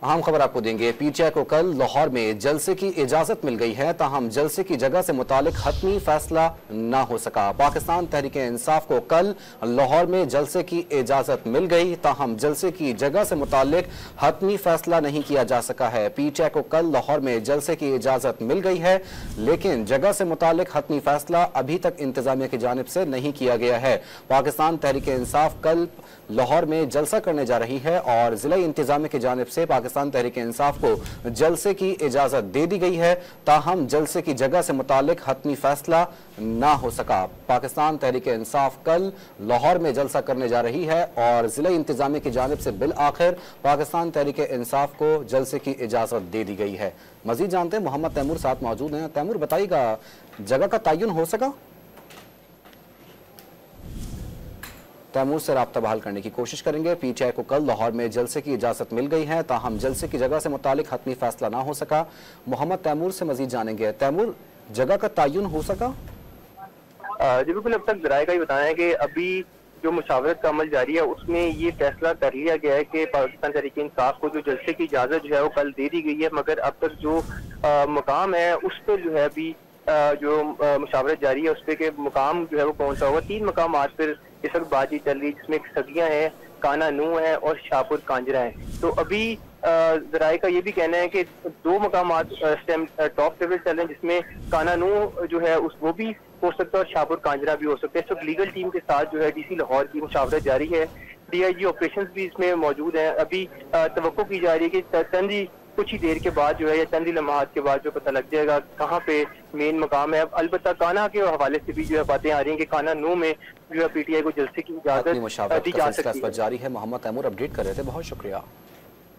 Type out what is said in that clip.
अहम खबर आपको देंगे। पीटीआई को कल लाहौर में जलसे की इजाजत मिल गई है, ताहम जलसे की जगह से मुतालिक हतमी फैसला न हो सका। पाकिस्तान तहरीक इंसाफ को कल लाहौर में जलसे की इजाजत मिल गई, ताहम जलसे की जगह से मुतालिक हतमी फैसला नहीं किया जा सका है। पीटीआई को कल लाहौर में जलसे की इजाजत मिल गई है, लेकिन जगह से मुतालिक हतमी फैसला अभी तक इंतजामिया की जानिब से नहीं किया गया है। पाकिस्तान तहरीक इंसाफ कल लाहौर में जलसा करने जा रही है और जिला इंतजामिया की जानिब से पाकिस्तान तहरीक इंसाफ को जलसे की इजाजत दे दी गई है, ताहम जलसे की जगह से मुतालिक हतमी फैसला ना हो सका। पाकिस्तान तहरीक इंसाफ कल लाहौर में जलसा करने जा रही है और जिला इंतजामिया की जानिब से बिल आखिर पाकिस्तान तहरीक इंसाफ को जलसे की इजाजत दे दी गई है। मजीद जानते हैं, मोहम्मद तैमूर साथ मौजूद हैं। तैमूर, बताइएगा जगह का तयन हो सका? तैमूर से राब्ता बहाल करने की कोशिश करेंगे। पीटीआई को कल लाहौर में जलसे की इजाजत मिल गई है, ताहम जलसे की जगह से मुतालिक हतमी फैसला ना हो सका। मोहम्मद तैमूर से मजीद जानेंगे। तैमूर, जगह का तयन हो सका? जी बिल्कुल, अब तक जराये का ही बताया है कि अभी जो मुशावरत का अमल जारी है उसमें ये फैसला कर लिया गया है कि पाकिस्तान तहरीक इंसाफ को जो जलसे की इजाजत जो है वो कल दे दी गई है, मगर अब तक जो मुकाम है उस पर जो है अभी जो मुशावरत जारी है उस पर के मुकाम जो है वो कौन सा होगा। 3 मकाम आज फिर इस वक्त बातचीत चल रही है, जिसमें सदियाँ हैं, काना नू है और शाहपुर कांजरा है। तो अभी जराये का ये भी कहना है कि 2 मकाम टॉप लेवल चल रहे हैं, जिसमें काना नू जो है वो भी हो सकता है और शाहपुर कांजरा भी हो सकता है। तो लीगल टीम के साथ जो है डीसी लाहौर की मुशावरत जारी है। डीआईजी ऑपरेशंस भी इसमें मौजूद हैं। अभी तवक्को की जा रही है कि चंद ही कुछ ही देर के बाद जो है या चंद ही लम्हात के बाद जो पता लग जाएगा कहाँ पे मेन मकाम है। अलबत्ता काना के हवाले से भी जो है बातें आ रही हैं कि काना नू में जो है पीटीआई को जलसे की इजाजत दी जा सकती है। जारी है। मोहम्मद तैमूर अपडेट कर रहे थे, बहुत शुक्रिया।